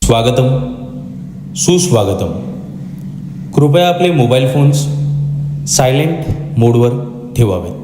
स्वागतम सुस्वागतम. कृपया आपले मोबाईल फोन्स सायलेंट मोडवर ठेवावेत.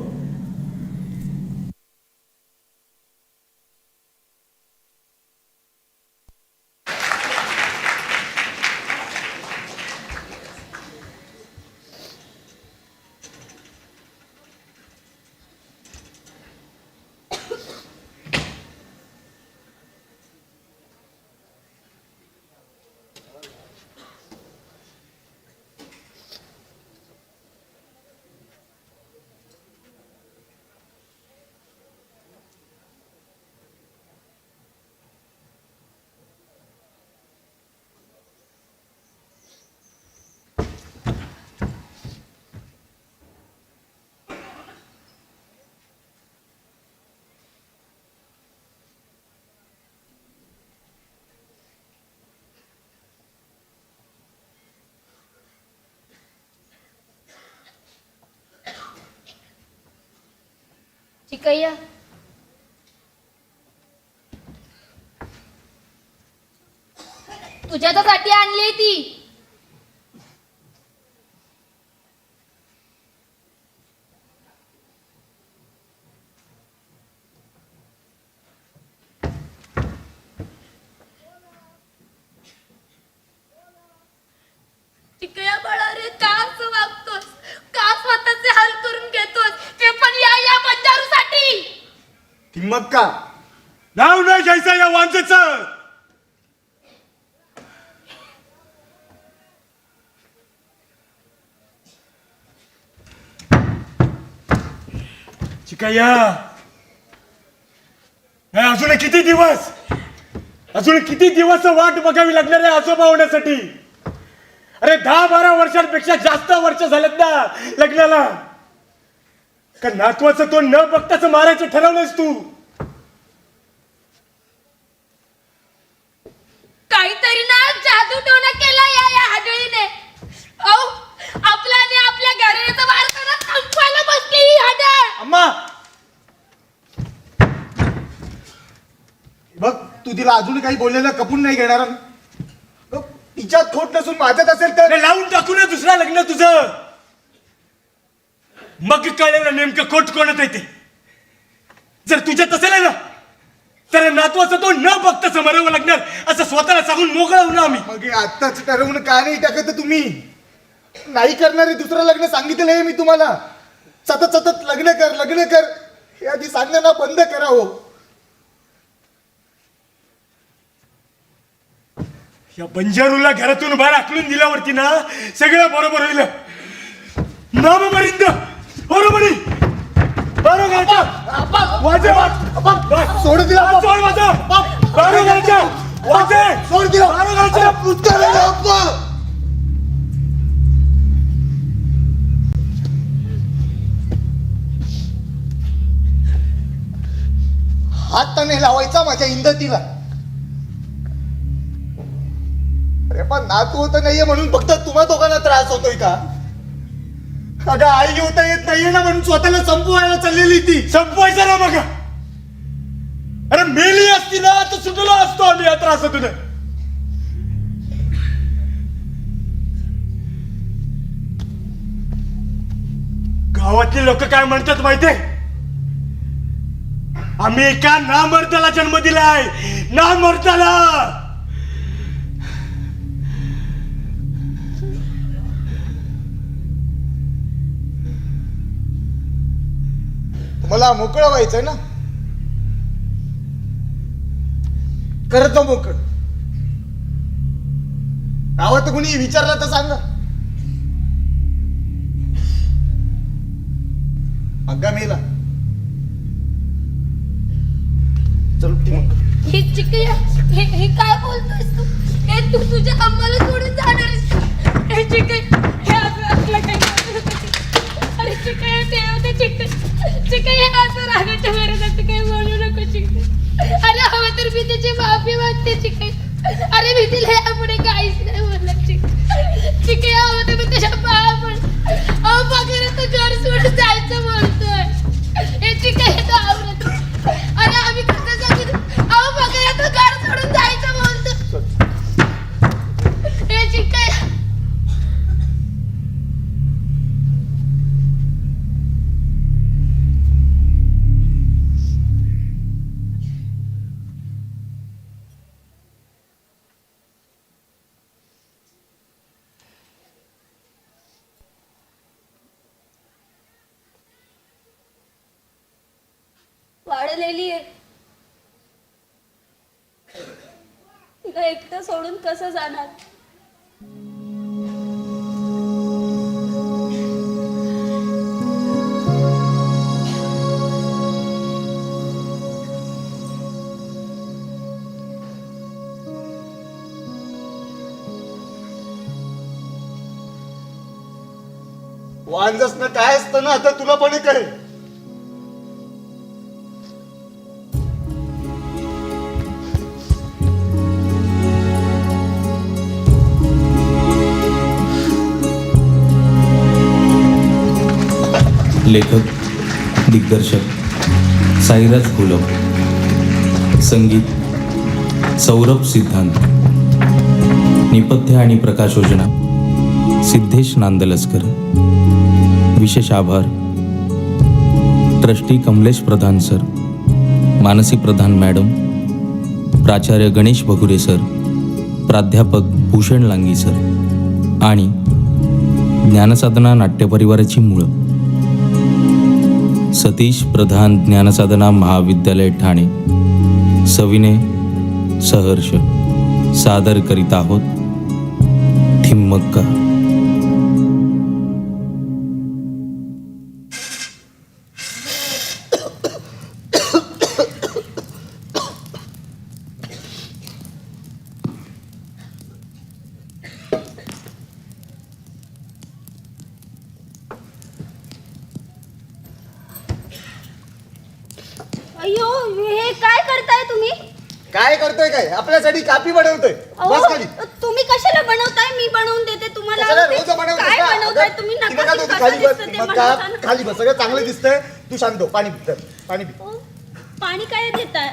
चिकैया, तुझ्यासाठी आणली ती. चिकैया बाळा रे, का असं वागतोस? का स्वतःचे हाल करून घेतोस? ते पण या बंजारूसाठी. किंमत का नाव नाही घ्यायचं या वांजेचं. चिकैया, अजून किती दिवस वाट बघावी लागणार आहे आजोबा होण्यासाठी. अरे 10-12 वर्षांपेक्षा जास्त वर्ष झालेत ना लग्नाला. का नातवाचं तो न बघताच मारायचं ठरवलंयस तू? काहीतरी ना जादू टोना केला या हाडळीने. अहो, आपला आणि आपल्या घराण्याचा वारसा ना संपवायला बसली ही हाडळ. अम्मा बघ, तू तिला अजून काही बोललेलं कपून नाही घेणार. बघ, तिच्यात खोट नसून माझ्यात असेल तर लावून टाकू ना दुसरा लग्न तुझं. मग कळेल ना नेमकं खोट कोणात आहे ते. जर तुझ्यात असेल ना तर नातवाचं तो न बघता समरावं लागणार असं स्वतःला सांगून मोकळा होऊ ना आम्ही. मग आत्ताच ठरवून का नाही टाकत तुम्ही? नाही करणारे दुसरं लग्न सांगितलं आहे मी तुम्हाला. सतत लग्न कर हे आधी सांगणं ना बंद करावं. या बंजारूला घरातून बाहेर आकलून दिल्यावरती ना सगळं बरोबर होईल. नाम मरिंद बरोबर सोड दिला. सोड दिला. हात तर नाही लावायचा माझ्या इंदतीला. अरे पण नातू होत नाहीये म्हणून फक्त तुम्हा दोघांना त्रास होतोय का? अगं आई होता येत नाहीये ना म्हणून स्वतःला संपवायला चाललेली ती. संपवायचं ना बघा. अरे मेली असती ना तर सुटलो असतो आम्ही या त्रासातून. गावातले लोक काय म्हणतात माहितीये? आम्ही एका नामर्दाला जन्म दिलाय. नामर्दाला. मला मोकळं व्हायचंय ना, करतो मोकळ. गावात कुणी विचारलं तर सांगा. अग्गा मेला. चल हे चिकैया, हे काय बोलतोयस तू? हे तू तुझ्या अम्माला सोडून जाणार आहेस? हे चिकैया, हे असं काही करू नको. अरे चिकैया, ठेव ते चिकैया, असं रागाच्या भरासाठी काही बोलू नको चिकैया. अरे हवं तर मी त्याची माफी मागते चिकैया. अरे मी तिला यापुढे काहीच नाही बोलत चिकैया. हवं तर मी त्याच्या पाया पड. अहो बघा तो घर सोडून जायचं बोलतोय. हे चिकैया तो आवडत. अरे आम्ही कसं सांगितलं? अहो बघा तो घर सोडून जायचं बोलतो. पडलेली आहे. तिला एकटं सोडून कसं जाणार? वांजस ना काय असतं ना आता तुला पण काय लेखक दिग्दर्शक साईराज घोलप, संगीत सौरभ सिद्धांत, नेपथ्य आणि प्रकाशयोजना सिद्धेश नांदलस्कर. विशेष आभार ट्रस्टी कमलेश प्रधान सर, मानसी प्रधान मॅडम, प्राचार्य गणेश भगुरे सर, प्राध्यापक भूषण लांगी सर आणि ज्ञानसाधना नाट्यपरिवाराची मुळं सतीश प्रधान ज्ञानसाधना महाविद्यालय ठाणे सविनय सहर्ष सादर करीत आहोत थिम्मक्का. अय्यो, हे काय करताय तुम्ही? काय करतोय काय आपल्यासाठी कापी बनवतोय बस खाली तुम्ही कशाला बनवताय? मी बनवून देते तुम्हाला. कशाला रोज बनवतोस काय का? बनवताय अगं, तुम्ही? तिकडे नका का कसं खाली बस दिसतं ते मग का बनवताना. खाली बस सगळं चांगलं दिसतंय तू शांत हो पाणी पी पाणी पी ओ, पाणी काय देताय?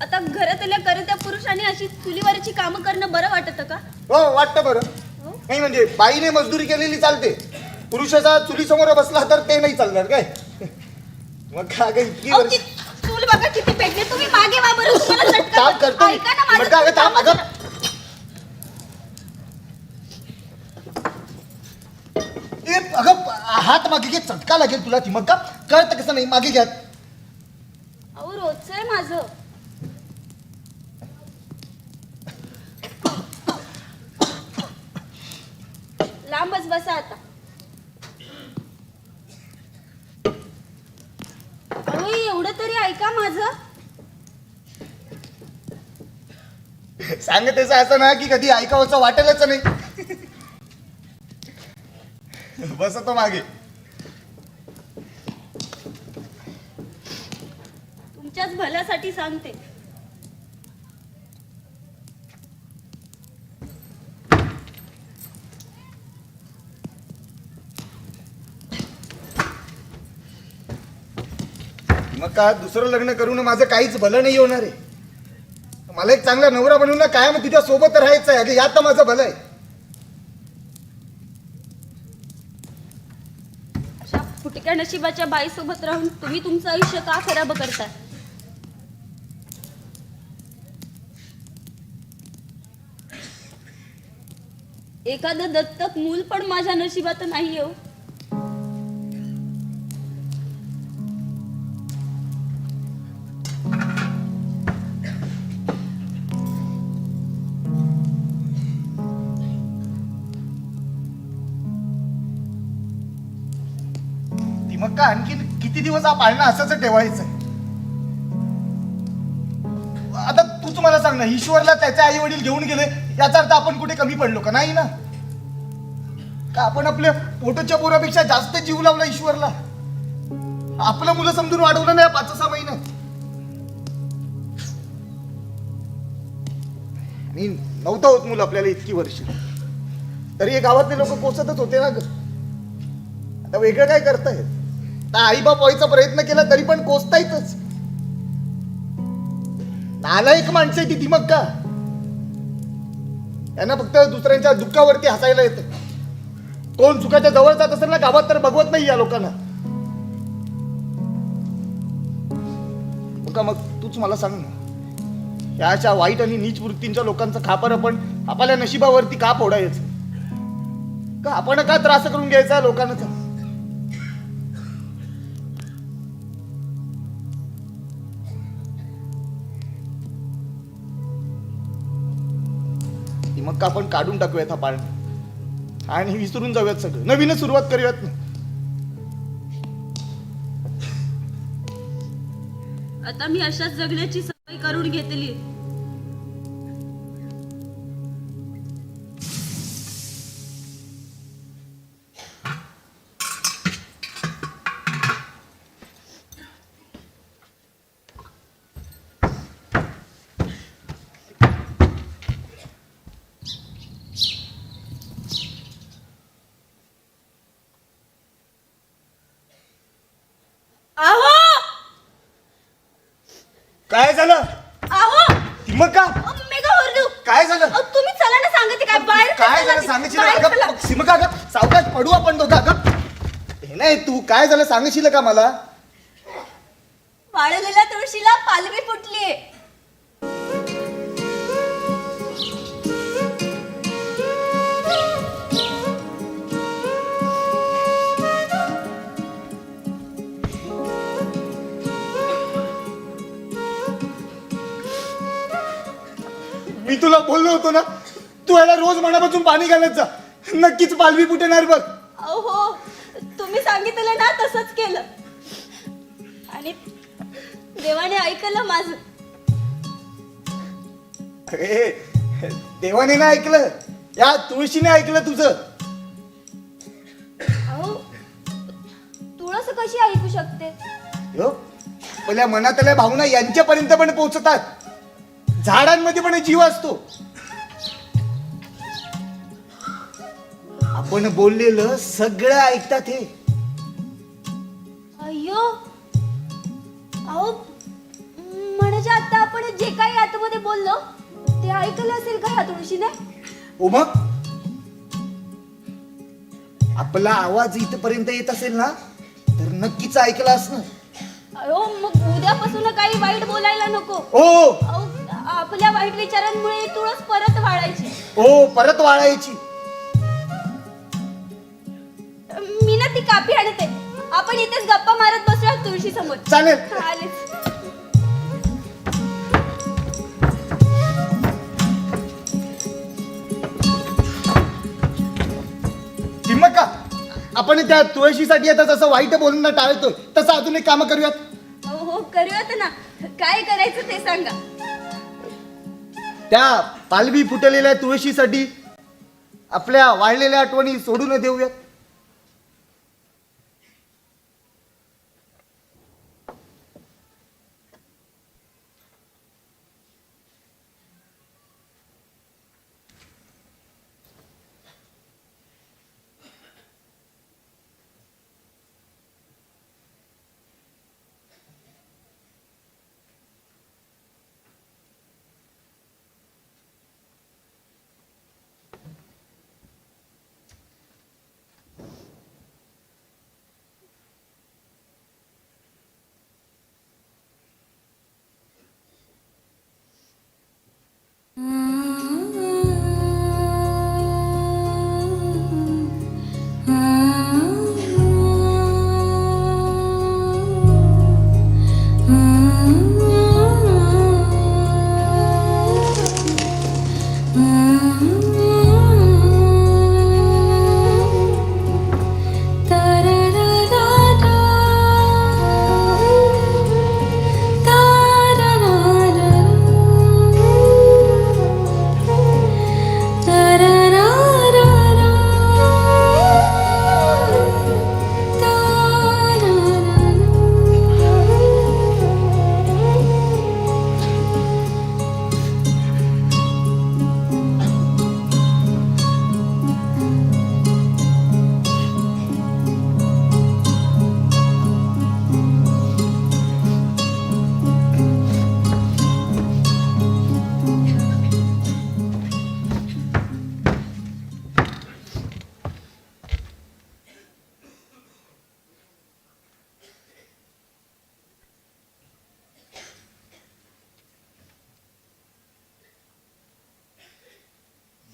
आता घरातल्या करत्या पुरुषांनी अशी चुलीवरची कामं करणं बरं वाटतं का? हो वाटतं बरं हो? नाही म्हणजे बाईने मजदुरी केलेली चालते पुरुषाचा चुली समोर बसला तर ते नाही चालणार काय मग का गं इतकी अहो, वर्ष ती चूल बघा किती पेटली. तुम्ही मागे वा बरं. तुम्हाला झटका काम बसतो. करतो मी. ऐका ना माझं. मग का- अगं, थांब, थांबा अगं. जरा. ए, अगं हात मागे घे चटका लागेल तुला ती मग का कळतं कसं नाही मागे घ्या अहो, रोजचं आहे माझं. लांबच बसा आता. अहो, एवढं तरी ऐका माझं. सांगतेच असं ना की कधी ऐकावंसं वाटेलच नाही बसतो मागे तुमच्याच भल्यासाठी सांगते. मग का दुसरं लग्न करून माझं काहीच भलं नाही होणार आहे मला एक चांगला नवरा बनवून कायम तिच्या सोबत राहायचं आहे अगं यात तर माझं भलं आहे अशा फुटक्या नशिबाच्या बाईसोबत राहून तुम्ही तुमचं आयुष्य का खराब करताय? एखादं दत्तक मूल पण माझ्या नशिबात नाही हो. ती मग का आणखी किती दिवस हा पाळणं असंच ठेवायचं आता तूच मला सांग ना ईश्वरला त्याचे आई वडील घेऊन गेले याचा अर्थ आपण कुठे कमी पडलो का नाही ना का आपण आपल्या पोटाच्या पोरापेक्षा जास्त जीव लावला ईश्वरला आपलं मुलं समजून वाढवलं नाही 5-6 महिन्यात आणि नव्हतं होत मुलं आपल्याला इतकी वर्ष तरी हे गावातले लोक कोसतच होते ना ग आता वेगळं काय करतायत आई बाप व्हायचा प्रयत्न केला तरी पण कोसतायतच नालायक माणसं आहे ती मग का त्यांना फक्त दुसऱ्यांच्या दुःखावरती हसायला येतं कोण सुखाच्या जवळ जात असेल ना गावात तर बघवत नाही या लोकांना मग तूच मला सांग ना या अशा वाईट आणि नीच वृत्तींच्या लोकांचं खापर आपण आपल्या नशिबावरती का फोडायचं का आपण का त्रास करून घ्यायचा लोकांना मग आपण काढून टाकूयात हा पार्ट आणि विसरून जाऊयात सगळं, नवीनच सुरुवात करूयात ना. आता मी अशाच जगण्याची सवय करून घेतली. आहो काय झालं आहो मग का मी का ओरडू? काय झालं अहो, तुम्ही चला ना, सांगते काय बाहेर काय चला झालं ती- सांगशील बाहेर का? चला. मग सिमका ग सावकाश पडू आपण दोघा ग. हे नाही तू काय झालं सांगशील का मला? वाळलेल्या तुळशीला पालवी फुटलीये. मी तुला बोललो होतो ना, तू याला रोज मनापासून पाणी घालत जा, नक्कीच पालवी फुटणार बघ. अहो तुम्ही सांगितलं ना तसंच केलं आणि देवाने ऐकलं माझं. अरे देवाने नाही ऐकलं, या तुळशीने ऐकलं तुझं. अहो तुळस कशी ऐकू शकते? हो, आपल्या मनातल्या भावना यांच्यापर्यंत पण पोहोचतात. झाडांमध्ये पण जीव असतो. आपण बोललेलं सगळं ऐकतात हे. अय्यो अहो म्हणजे आता आपण जे काही आतमध्ये बोललो ते ऐकलं असेल का ह्या तुळशीने? हो मग आपला आवाज इथपर्यंत येत असेल ना तर नक्कीच ऐकलं असणार. अहो मग उद्यापासून काही वाईट बोलायला नको. हो अहो आपल्या वाईट विचारांमुळे तुळस परत वाढायची. हो परत वाळायची. मी ना ती कापी आणते, आपण इथेच गप्पा मारत बसूया तुळशी समोर. चालेल. किंमत का आपण त्या तुळशीसाठी आता जसं वाईट बोलणं टाळतोय तसं अजून एक काम करूयात. हो हो करूयात ना. काय करायचं ते सांगा. त्या पालवी फुटलेल्या तुळशीसाठी आपल्या वाळलेल्या आठवणी सोडून देऊयात.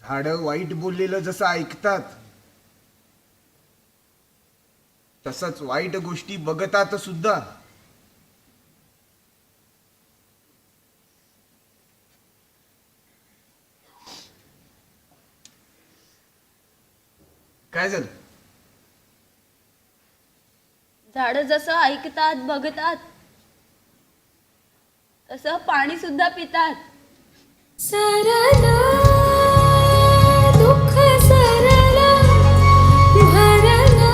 झाडं वाईट बोललेलं जसं ऐकतात तसंच वाईट गोष्टी बघतात सुद्धा. काय झालं? झाड जसं ऐकतात बघतात तसं पाणी सुद्धा पितात. सरला दुःख सरला भरला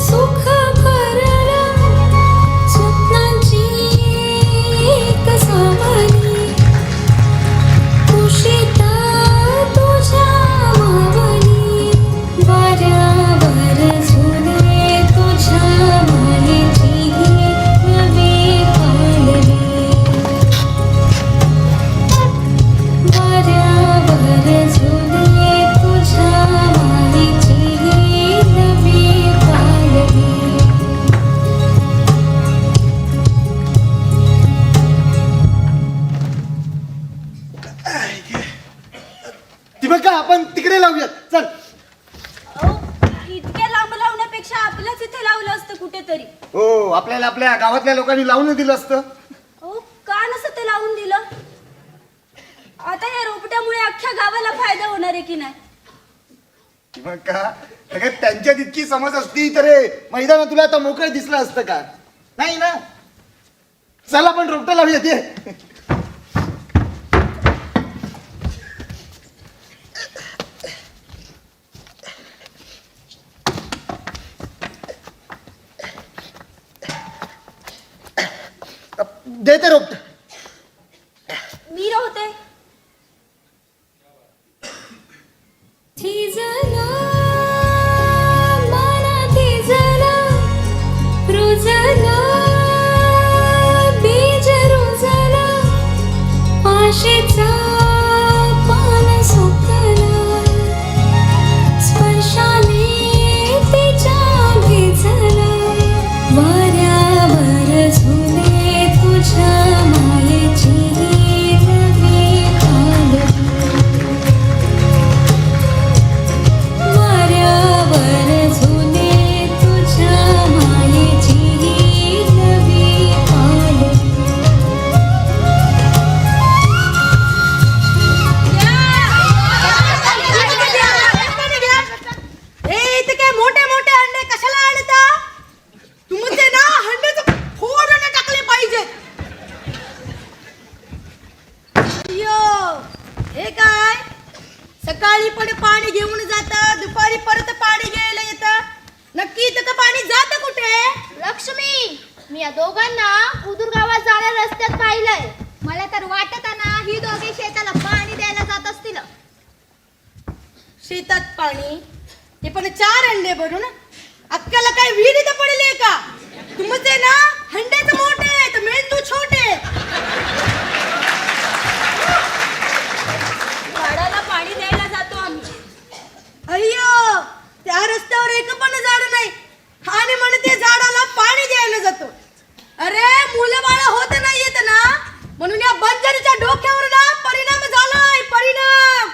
सुख भरला स्वप्नांची कसवली कुशीता तुझ्या मावली वाऱ्यावर झुले तुझ्या मायेची नवी पालवी वाऱ्यावर झुले तुझ्या मायेची नवी पालवी. ती बघ का आपण तिकडे लावूयात. चल. अहो, इतक्या लांब लावण्यापेक्षा आपल्याच इथे लावलं असतं कुठेतरी. हो, आपल्याला आपल्या गावातल्या लोकांनी लावून दिलं असतं. अहो, का नसं ते लावून दिलं? आता या रोपट्यामुळे अख्ख्या गावाला फायदा होणार आहे की नाही? ती बघ का अगं, त्यांच्यात इतकी समज असती तर हे मैदान तुला आता मोकळं दिसलं असतं का? नाही ना. चल आपण रोपटं लावूयात. ये. दे ते रोपट. मी राहते. थिजला मना थिजला रुजला बीज रुजला आशेचा पान सुकला स्पर्शाने तिच्या भिजला वाऱ्यावर झुले तुझ्या मायेची नवी पालवी वाऱ्यावर झुले तुझ्या मायेची नवी पालवी. इथे काय मोठे मोठे अंडे कशाला आणता? तुमचे ना हंड्याचं फोडून टाकले पाहिजे. अय्यो, हे काय सकाळी पण पाणी घेऊन जाता, दुपारी परत पाणी घ्यायला येतं. नक्की इथं पाणी जातं कुठे? लक्ष्मी, मी या दोघांना उदूर गावात जाण्या रस्त्यात पाहिलंय. मला तर वाटत ना ही दोघे शेताला पाणी द्यायला जात असतील. शेतात पाणी, ते पण 4 अंडे भरून. अक्काला काय विहिरीत पडले का? तुमचे ना हंड्याचं मोठे तर मेंदू छोटे. झाडाला पाणी द्यायला जातो आम्ही. अय्यो, त्या रस्त्यावर एक पण झाड नाही आणि म्हणते झाडाला पाणी द्यायला जातो. अरे मुलं बाळ होत नाही येत ना, म्हणून या बंजारीच्या डोक्यावर ना परिणाम झालाय. परिणाम.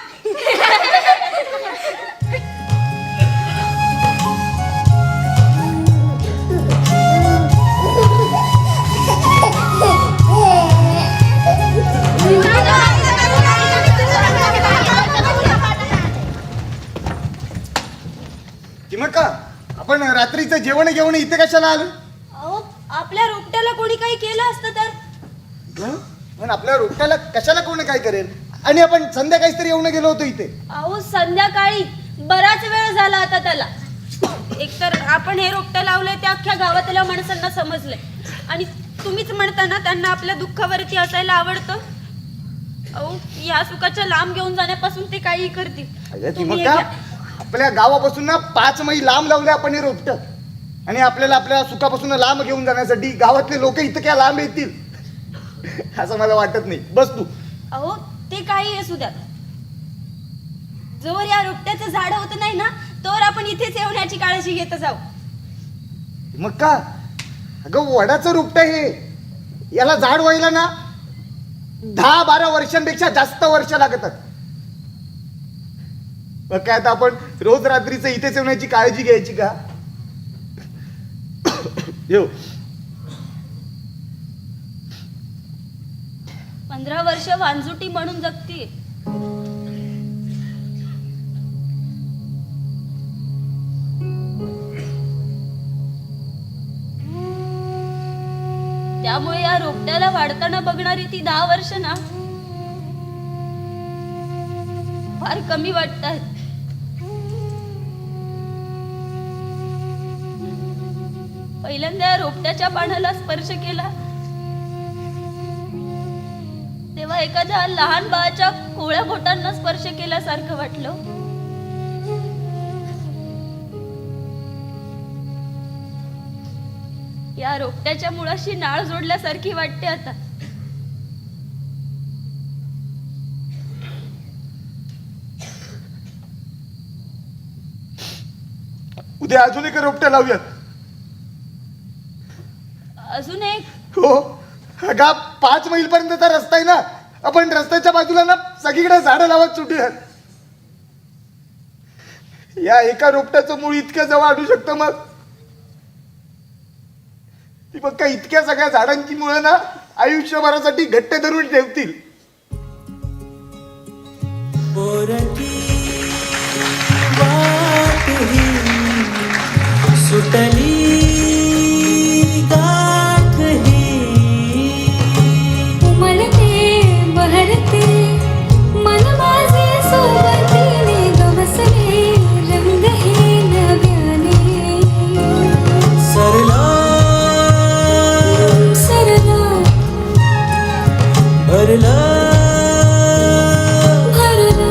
ती मग का आपण रात्रीचं जेवण घेऊन इथे कशाला आलो? अहो, आपल्या रोपट्याला कोणी काही केलं असतं तर? पण आपल्या रोपट्याला कशाला कोण काय करेल? आणि आपण संध्याकाळीच तरी येऊन गेलो होतो इथे. अहो, संध्याकाळी बराच वेळ झाला आता त्याला. एकतर आपण हे रोपटं लावलंय ते अख्ख्या गावातल्या माणसांना समजलंय आणि तुम्हीच म्हणता ना त्यांना आपल्या दुःखावरती असायला आवडतं. अहो, या सुखाच्या लांब घेऊन जाण्यापासून ते काही करतील. अगं, ती तुम्ही मग हे का घ्या. आपल्या गावापासून ना 5 मैल लांब लावले आपण हे रोपट आणि आपल्याला आपल्या सुखापासून लांब घेऊन जाण्यासाठी गावातले लोक इथं क्या लांब येतील असं मला वाटत नाही. बस तू. अहो, ते काही असू द्या. जोवर या रोपट्याचं झाड होत नाही ना तोवर आपण इथेच येण्याची काळजी घेत जाऊ. मग का अगं, वडाचं रोपट हे, याला झाड व्हायला ना 10-12 वर्षांपेक्षा जास्त वर्ष लागतात. मग काय आता आपण रोज रात्रीचं इथेच येण्याची काळजी घ्यायची का? येऊ. 15 वर्ष वांजुटी म्हणून जगतीये. त्यामुळे या रोपट्याला वाढताना बघणारी ती 10 वर्ष ना फार कमी वाटतात. पहिल्यांदा या रोपट्याच्या पानाला स्पर्श केला तेव्हा एखाद्या लहान बाळाच्या कोवळ्या बोटांना स्पर्श केल्यासारखं वाटलं. या रोपट्याच्या मुळाशी नाळ जोडल्यासारखी वाटते आता. उद्या अजून एक रोपट्या लावूयात. अजून एक. हो अगा 5 मैल पर्यंतचा रस्ता आहे ना, आपण रस्त्याच्या बाजूला ना सगळीकडे झाडं लावत सुटूयात. या एका रोपट्याचं मूळ इतक्या जवळ आणू शकतं मग ती बघ का इतक्या सगळ्या झाडांची मुळं ना आयुष्यभरासाठी घट्ट धरून ठेवतील. सुटली गाठ ही उमलते बहरते मन माझे सोबतीने गवसले रंग हे नव्याने सरला सरला भरला भरला.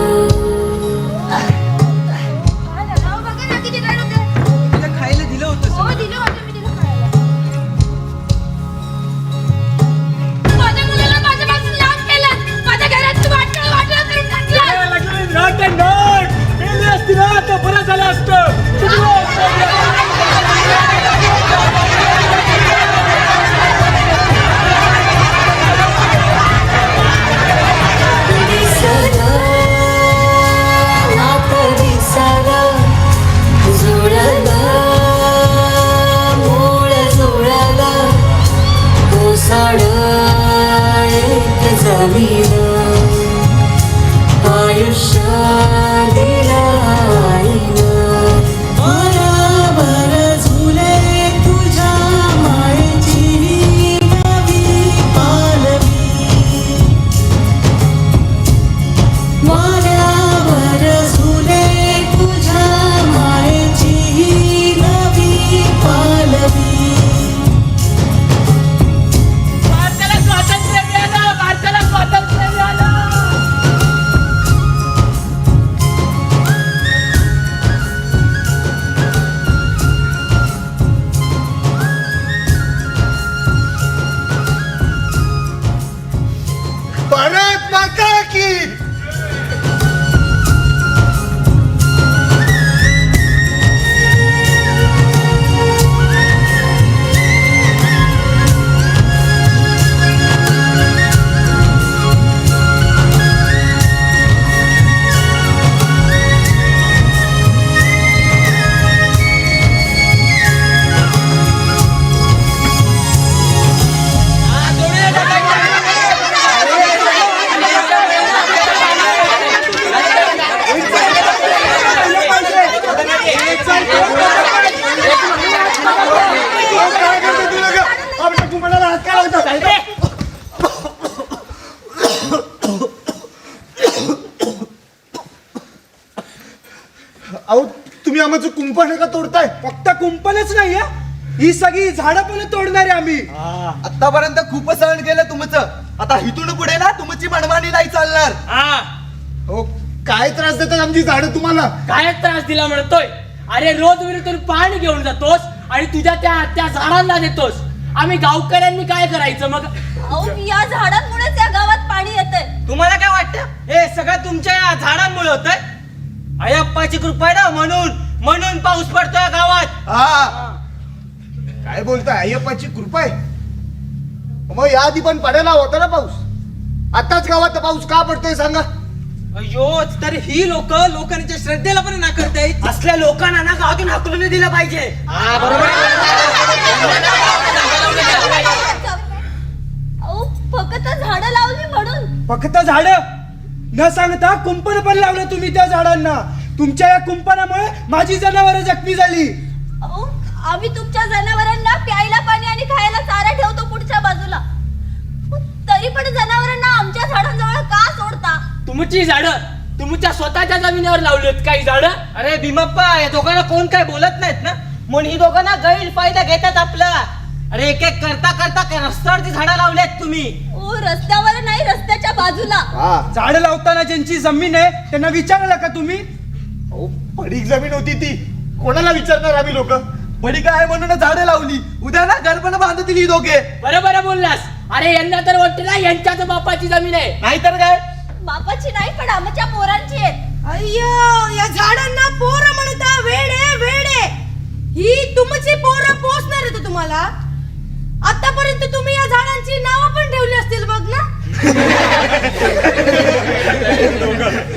बघा ना किती रडू दे. तिला खायला दिलं होतं हो दिलं होतं मी तिला खायला. माझ्या मुलाला माझ्यापासून लांब केलं. माझ्या घरात वाटलं वाटलं करून टाकलं. बरं झालं असतं. दिसला नात दिसला जुळला मूळ जुळला कोसळ एक जमीन आयुष्य दिला आईनं. बराबर झुले तुझ्या मायेची नवी पालवी वाऱ्यावर झुले तुझ्या मायेची नवी पालवी. भारताला स्वातंत्र्य मिळालं. भारताला स्वातंत्र्य मिळालं. भारत माता की अहो तुम्ही आमचं कुंपण का तोडताय? फक्त कुंपणच नाही ही सगळी झाडं पण तोडणार आहे आम्ही. आतापर्यंत खूप सहन केलं तुमचं, आता इथून पुढे ना तुमची मनमानी नाही चालणार. हो काय त्रास देतात आमची झाडं तुम्हाला? काय त्रास दिला म्हणतोय? अरे रोज विहिरीतून पाणी घेऊन जातोस आणि तुझ्या त्या झाडांना देतोस. आम्ही गावकऱ्यांनी काय करायचं मग? अहो या झाडांमुळेच या गावात पाणी येतंय. तुम्हाला काय वाटतं? हे सगळं तुमच्या या झाडांमुळे होतंय. अय्यप्पाची कृपा आहे ना, म्हणून पाऊस पडतोय गावात. हा काय बोलताय? अय्यप्पाची कृपा आहे? मग याआधी पण पडायला होता ना पाऊस. आताच गावात पाऊस का पडतोय सांगा? अयो तर ही लोकांच्या श्रद्धेला पण नाकारतायत. असल्या लोकांना ना गावातून हाकलून दिलं पाहिजे. अहो फक्त झाडं लावली म्हणून. फक्त झाड न सांगता कुंपण पण लावलं तुम्ही त्या झाडांना. तुमच्या या कुंपणामुळे माझी जनावरं जखमी झाली. अहो आम्ही तुमच्या जनावरांना प्यायला पाणी आणि खायला चारा ठेवतो पुढच्या रोडच्या बाजूला. तरी पण जनावरांना आमच्या झाडांजवळ का सोडता? तुमची झाडं तुमच्या स्वतःच्या जमिनीवर लावलीत काही झाडं. अरे भीमप्पा, या दोघांना कोण काय बोलत नाहीत ना, म्हणून ही दोघांना गैरफायदा घेतात आपला. अरे एक एक करता करता रस्त्यावरती झाडं लावल्यात तुम्ही. ओ, रस्त्यावर नाही, रस्त्याच्या बाजूला. झाड लावताना ज्यांची जमीन आहे त्यांना विचारलं का तुम्ही? अहो, पडीक जमीन होती ती, कोणाला विचारणार आम्ही लोक? बडी काय म्हणून झाडं लावली, उद्या ना घर पण बांधतील ही दोघे. बरोबर बोललास. अरे यांना तर वाटतं ना यांच्याच बापाची जमीन आहे. नाहीतर काय, बापाची नाही पण आमच्या पोरांची आहेत. अय्यो, या झाडांना पोरं म्हणता, वेडे वेडे. ही तुमची पोरं पोचणार आहेत तुम्हाला. आतापर्यंत तुम्ही या झाडांची नावं पण ठेवली असतील बघ ना.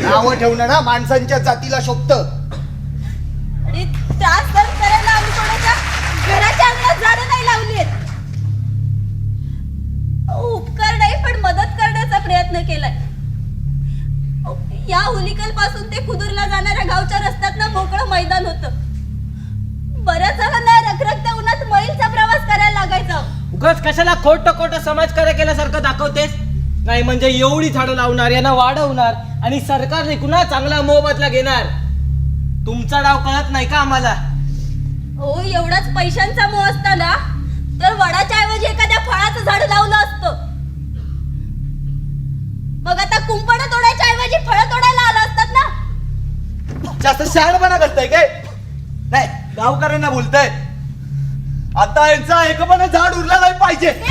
नावं ठेवणं ना माणसांच्या जातीला शोभत. आणि त्रास सहन करायला आम्ही कोणाच्या घराच्या अंगणात झाडं नाही लावली आहेत. उपकार नाही पण मदत करण्याचा प्रयत्न केलाय. या हुलिकल पासून ते खुदूरला जाणाऱ्या गावच्या रस्त्यातनं मोकळं मैदान होतं. बऱ्याच जणांना रखरखत्या उन्हात मैलचा प्रवास करायला लागायचा. उगाच कशाला खोट समाजकार्य केल्यासारखं दाखवतेस? नाही म्हणजे एवढी झाडं लावणार, यांना वाढवणार आणि सरकारने कुणा चांगला मोबदला घेणार. तुमचा डाव कळत नाही का आम्हाला? हो, एवढाच पैशांचा मोह असता ना तर वडाच्या ऐवजी एखाद्या फळाचं झाड लावलं असतं. मग आता कुंपण तोडायच्या ऐवजी फळं तोडायला आलं असतात ना. जास्त शहाणपणा करताय काय? नाही, गावकऱ्यांना बोलताय. आता यांचा एक पण झाड उरला नाही पाहिजे.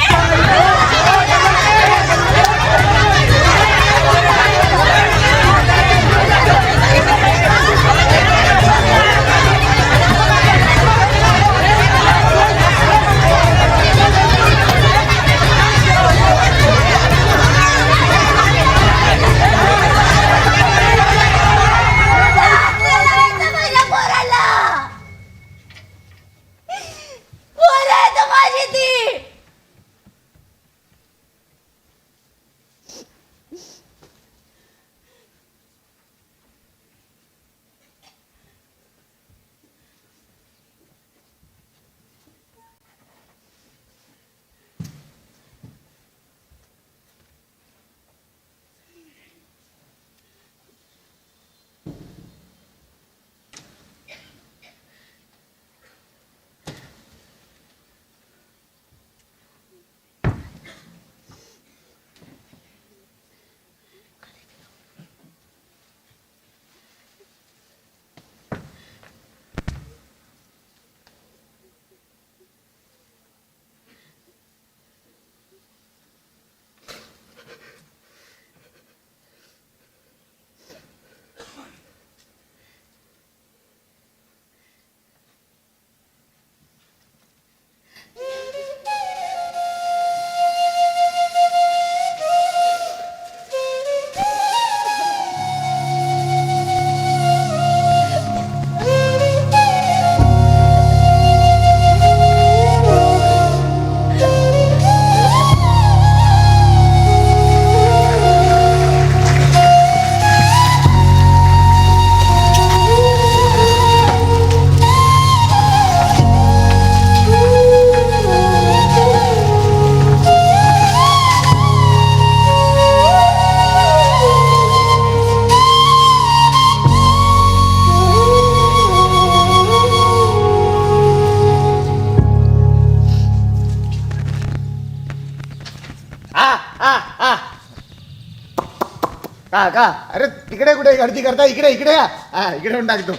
का अरे तिकडे कुठे गर्दी करता? इकडे इकडे या. इकडे येऊन टाकतो.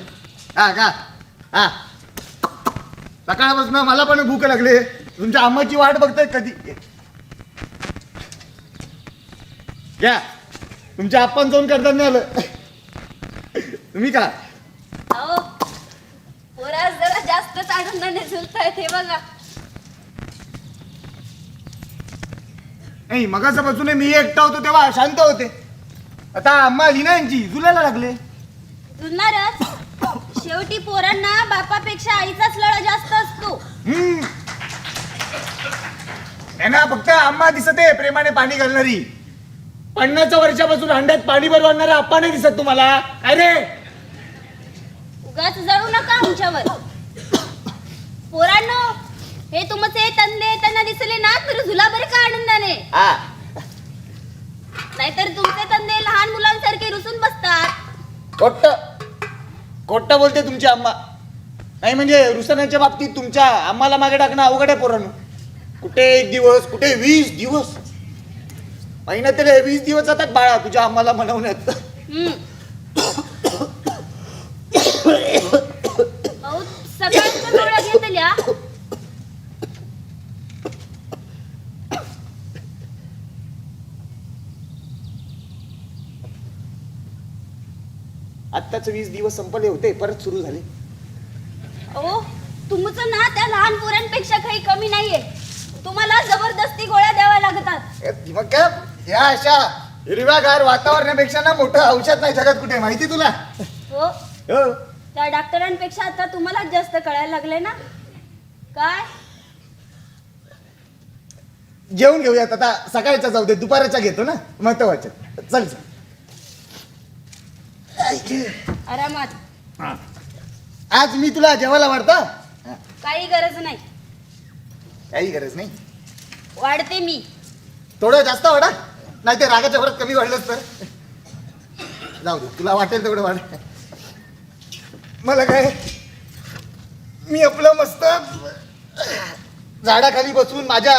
का सकाळपासून मला पण भूक लागली. तुमच्या आम्हाची वाट बघताय कधी. या तुमच्या आपण जाऊन करतात नाही आलं. तुम्ही का अहो, पोरा जरा जास्तच आनंदाने झुलतायत हे बघा. नाही मगाच्यापासून मी एकटा होतो तेव्हा शांत होते. आता आम्हा आली ना यांची झुलायला लागले. झुलणारच. शेवटी पोरांना बापापेक्षा आईचाच लळा जास्त असतो. त्यांना फक्त आम्हा दिसत आहे प्रेमाने पाणी घालणारी. 50 वर्षापासून अंड्यात पाणी भरवणारा आप्पा नाही दिसत तुम्हाला? अरे उगाच जळू नका आमच्यावर. पोरांनो, हे तुमचे तंदे येताना दिसले ना तर झुला बरे का आनंदाने. हा नाहीतर तुमचे तंदे लहान मुलांसारखे रुसून बसतात. खोट्ट बोलते तुमची अम्मा. नाही म्हणजे रुसण्याच्या बाबतीत तुमच्या आम्हाला मागे टाकणं अवघड आहे पोरांनो. कुठे 1 दिवस, कुठे 20 दिवस, महिन्यातले 20 दिवस जातात बाळा तुझ्या आम्हाला म्हणवण्यात. अहो सगळ्यांच्या डोळ्या घेतल्या. आत्ताच 20 दिवस संपले होते, परत सुरू झाले. अहो तुमचं ना त्या लहान पोरांपेक्षा काही कमी नाहीये. तुम्हाला जबरदस्ती गोळ्या द्याव्या लागतात. मग काय या अशा हिरव्यागार वातावरणापेक्षा ना मोठं औषध नाही जगात कुठे, माहिती तुला. हो हो त्या डॉक्टरांपेक्षा आता तुम्हालाच जास्त कळायला लागले ना. काय जेवून घेऊयात आता. सकाळचा जाऊ दे, दुपारचा घेतो ना, महत्वाचं. चल चल. आरामात. आज मी तुला जेवायला वाढता. काही गरज नाही. काही गरज नाही. वाढते मी. थोडं जास्त वाढा, नाही ते रागाच्या भरात कमी वाढलंच तर. जाऊ दे, तुला वाटेल तेवढं वाढ. मला काय, मी आपलं मस्त झाडाखाली बसून माझ्या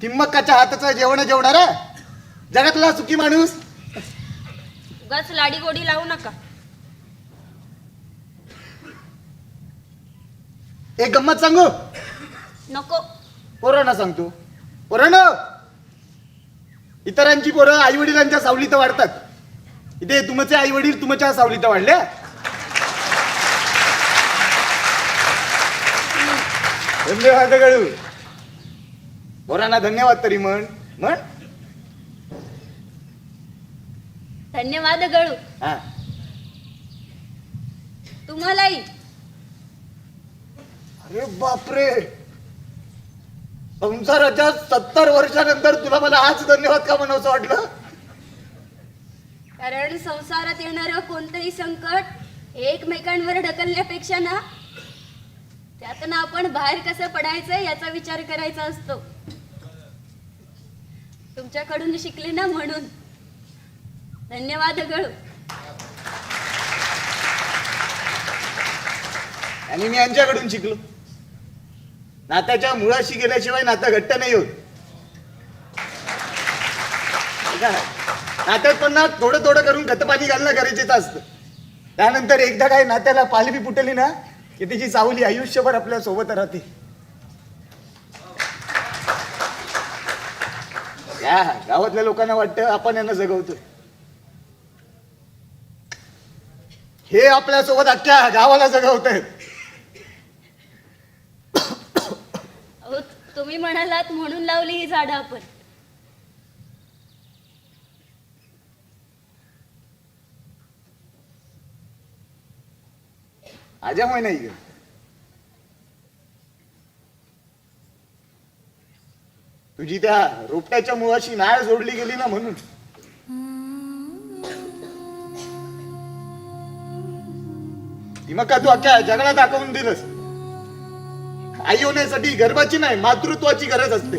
तिम्मक्काच्या हाताचं जेवण जेवणार जगातला सुखी माणूस. उगाच लाडी गोडी लावू नका. एक गंमत सांगू. नको. पोरांना सांगतो. पोरांनो, इतरांची पोरं आई वडिलांच्या सावलीत वाढतात. इथे तुमचे आई वडील तुमच्या सावलीत वाढले. धन्यवाद गळू. पोरांना धन्यवाद तरी म्हण. म्हण. धन्यवाद गळू. हा तुम्हालाही. अरे बापरे, संसाराच्या 70 वर्षानंतर तुला मला आज धन्यवाद का म्हणावंसं वाटलं. कारण संसारात येणारं कोणतंही संकट एकमेकांवर ढकलण्यापेक्षा ना त्यातनं आपण बाहेर कसं पडायचं याचा विचार करायचा असतो. तुमच्याकडून शिकले ना म्हणून धन्यवाद गळू. आणि मी यांच्याकडून शिकलो. नात्याच्या मुळाशी गेल्याशिवाय नातं घट्ट नाही होत. नात्यात पण ना थोडं थोडं करून खतपाणी घालणं गरजेचं असतं. त्यानंतर एकदा काय नात्याला पालवी फुटली ना की तिची सावली आयुष्यभर आपल्या सोबत राहते. या गावातल्या लोकांना वाटतं आपण यांना जगवतोय. हे आपल्या सोबत अख्ख्या गावाला जगवतायत. अहो तुम्ही म्हणालात म्हणून लावली ही झाडं आपण. आजामुळे नाही ग. तुझी त्या रोपट्याच्या मुळाशी नाळ जोडली गेली ना म्हणून. ती मग का तू अख्ख्या जगाला दाखवून दिलंस. आई होण्यासाठी गर्भाची नाही मातृत्वाची गरज असते.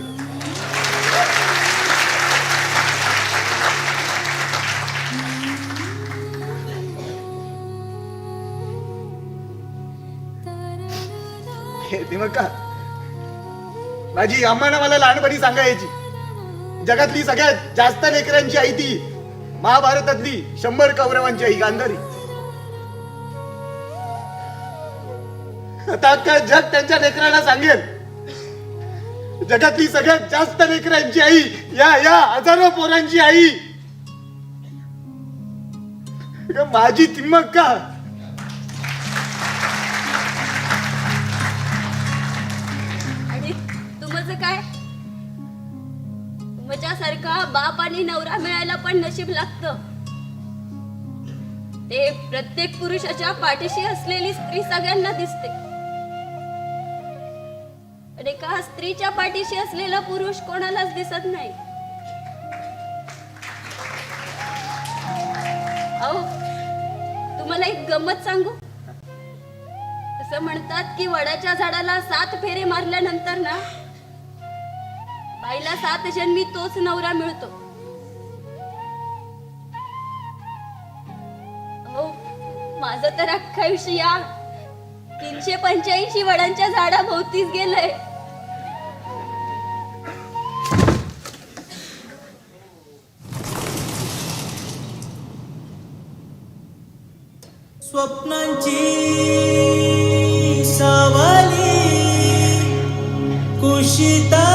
ती मग का माझी अम्मा ना मला लहानपणी सांगायची, जगातली सगळ्यात जास्त लेकरांची आई ती महाभारतातली 100 कौरवांची आई गांधारी. आता अख्खा जग त्यांच्या लेकरांना सांगेल, जगातली सगळ्यात जास्त लेकरांची आई या हजारो पोरांची आई माझी तिम्मक का. आणि तुमचं काय, तुमच्यासारखा बाप आणि नवरा मिळायला पण नशीब लागतं. ते प्रत्येक पुरुषाच्या पाठीशी असलेली स्त्री सगळ्यांना दिसते, पण एका स्त्रीच्या पाठीशी असलेला पुरुष कोणालाच दिसत नाही. अहो तुम्हाला एक गंमत सांगू. असं म्हणतात की वडाच्या झाडाला 7 फेरे मारल्यानंतर ना बाईला 7 जन्मी तोच नवरा मिळतो. हो, माझं तर अख्खं आयुष्य या 385 वडांच्या झाडाभोवतीच गेलंय. स्वप्नांची सावली कुशिता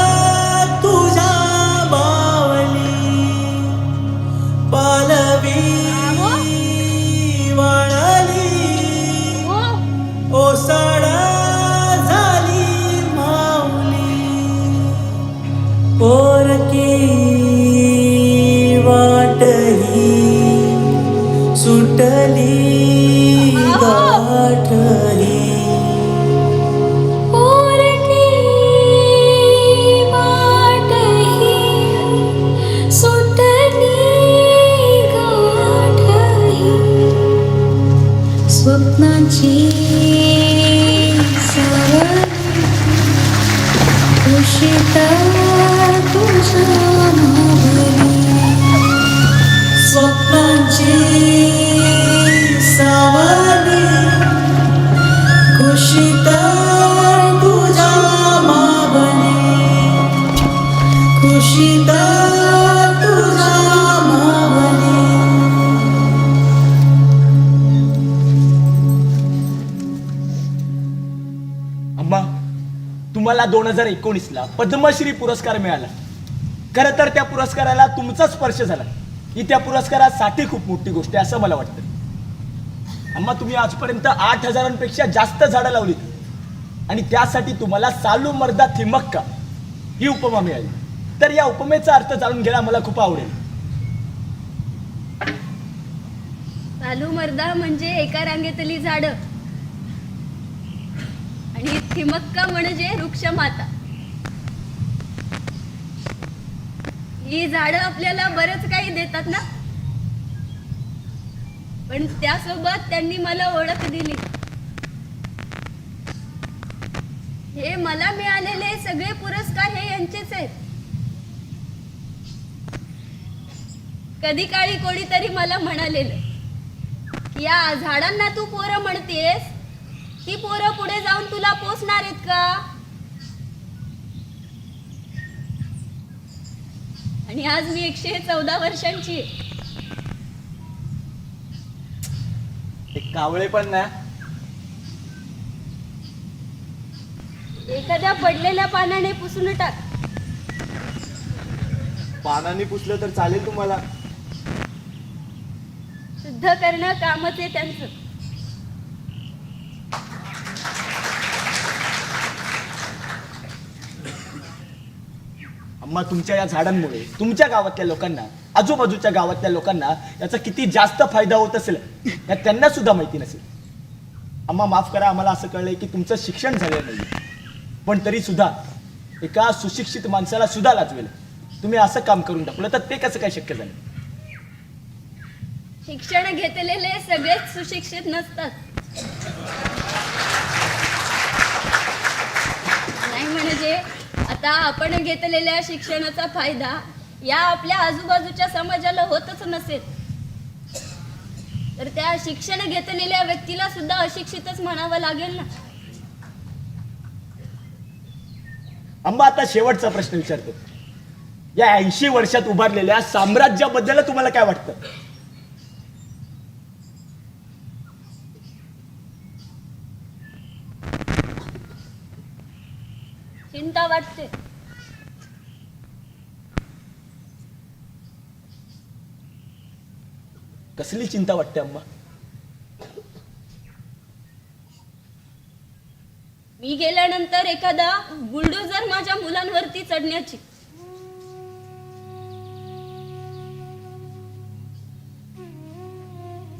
तुझ्या बावली पालवी वाळली हो, ओसाडा झाली माऊली पोरकी वाटही सुटली गाठही पोरकी वाटही सुटली गाठही स्वप्नाची सावली कुशिता तुझ्या मावली स्वप्नांची सावली कुशिता तुझ्या मावली कुशिता तुझ्या मावली. अम्मा, तुम्हाला 2019ला पद्मश्री पुरस्कार मिळाला. खरं तर त्या पुरस्काराला तुमचा स्पर्श झाला ही त्या पुरस्कारासाठी खूप मोठी गोष्ट आहे असं मला वाटतं. अम्मा, तुम्ही आजपर्यंत 8,000पेक्षा जास्त झाडं लावलीत आणि त्यासाठी तुम्हाला सालू मर्दा थिमक्का ही उपमा मिळाली. तर या उपमेचा अर्थ जाणून घ्यायला मला खूप आवडेल. चालू मर्दा म्हणजे एका रांगेतली झाडं आणि थिमक्का म्हणजे वृक्षमाता. ही झाडं आपल्याला बरंच काही देतात ना, पण त्यासोबत त्यांनी मला ओळख दिली. हे मला मिळालेले सगळे पुरस्कार हे यांचेच आहेत. कधी काळी कोणीतरी मला म्हणालेलं की या झाडांना तू पोरं म्हणतेस, ती पोरं पुढे जाऊन तुला पोसणार आहेत का? आणि आज मी 114 वर्षांची आहे. एक कावळे पण ना, एखाद्या पडलेल्या पानाने पुसून टाक. पानाने पुसलं तर चालेल तुम्हाला. शुद्ध करणं कामच आहे त्यांचं. अम्मा, तुमच्या या झाडांमुळे तुमच्या गावातल्या लोकांना, आजूबाजूच्या गावातल्या लोकांना याचा किती जास्त फायदा होत असेल या त्यांना सुद्धा माहिती नसेल. अम्मा, माफ करा, आम्हाला असं कळलंय की तुमचं शिक्षण झालं नाही, पण तरी सुद्धा एका सुशिक्षित माणसाला सुद्धा लाजवेल तुम्ही असं काम करून टाकलं, तर ते कसं काय शक्य झालं? शिक्षण घेतलेले सगळेच सुशिक्षित नसतात. नाही म्हणजे आता आपण घेतलेल्या शिक्षणाचा फायदा या आपल्या आजूबाजूच्या समाजाला होतच नसेल, तर त्या शिक्षण घेतलेल्या व्यक्तीला सुद्धा अशिक्षितच म्हणावं लागेल ना. अम्मा, आता शेवटचा प्रश्न विचारतो. या 80 वर्षात उभारलेल्या साम्राज्याबद्दल तुम्हाला काय वाटतं? चिंता वाटते. कसली चिंता वाटते अम्मा? मी गेल्यानंतर एखादा बुलडोझर माझ्या मुलांवरती चढण्याची.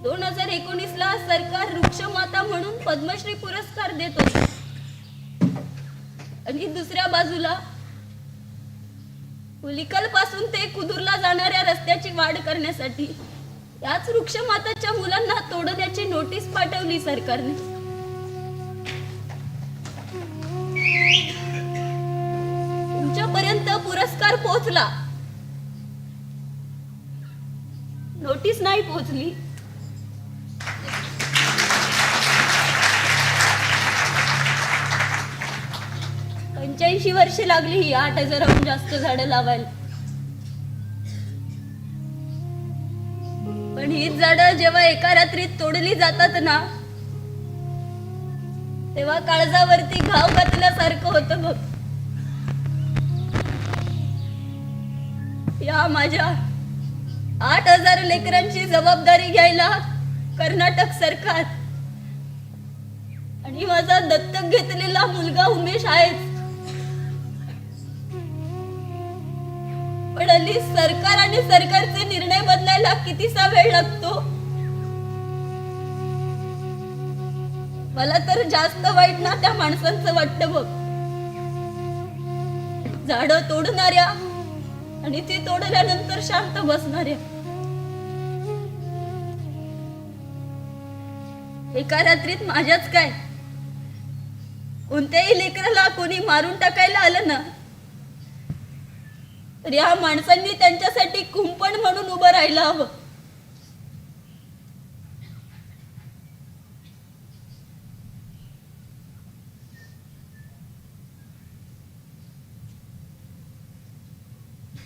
दोन 2019ला सरकार वृक्षमाता म्हणून पद्मश्री पुरस्कार देत होते आणि दुसऱ्या बाजूला पुलिकल पासून ते कुदूरला जाणाऱ्या रस्त्याची वाढ करण्यासाठी याच वृक्षमाताच्या मुलांना तोडण्याची नोटीस पाठवली सरकारने. तुमच्यापर्यंत पुरस्कार पोहोचला, नोटीस नाही पोहोचली. 85 वर्षे लागली ही 8,000हून जास्त झाडं लावायला. पण हीच झाडं जेव्हा एका रात्रीत तोडली जातात ना, तेव्हा काळजावरती घाव घातल्यासारखं होतं बघ. या माझ्या 8,000 लेकरांची जबाबदारी घ्यायला कर्नाटक सरकार आणि माझा दत्तक घेतलेला मुलगा उमेश आहेच. पण हल्ली सरकार आणि सरकारचे निर्णय बदलायला कितीसा वेळ लागतो. मला तर जास्त वाईट ना त्या माणसांचं वाटतं बघ. झाडं तोडणाऱ्या आणि ती तोडल्यानंतर शांत बसणाऱ्या. एका रात्रीत माझ्याच काय, कोणत्याही लेकराला कोणी मारून टाकायला आलं ना, तर या माणसांनी त्यांच्यासाठी कुंपण म्हणून उभं राहायला हवं.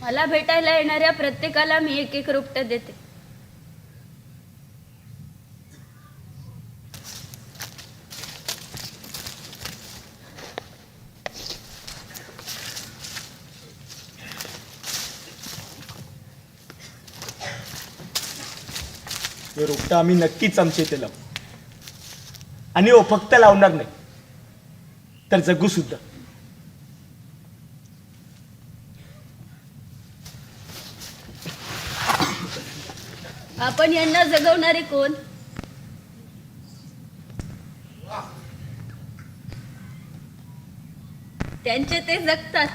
मला भेटायला येणाऱ्या प्रत्येकाला मी एक एक रोपटं देते. हे रोपटं आम्ही नक्कीच आमच्या इथे लावू. आणि हो, फक्त लावणार नाही तर जगू सुद्धा. आपण यांना जगवणारे कोण? त्यांचे ते जगतात.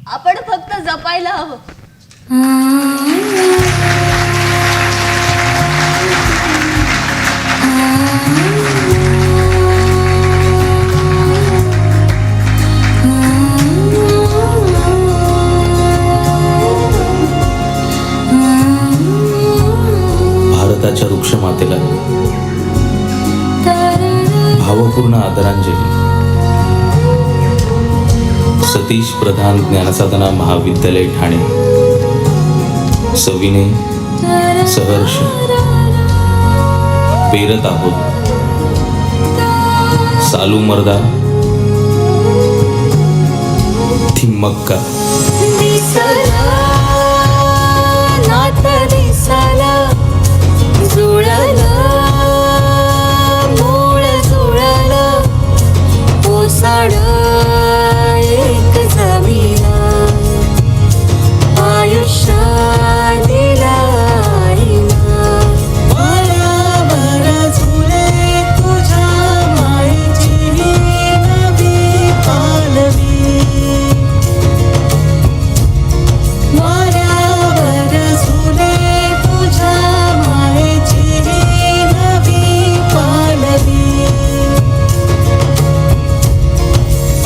आपण फक्त जपायला हवं. भारताच्या वृक्षमातेला भावपूर्ण आदरांजली. सतीश प्रधान ज्ञानसाधना महाविद्यालय ठाणे सविनय सहर्ष पेरत आहोत सालू मर्दा थिम्मक्का.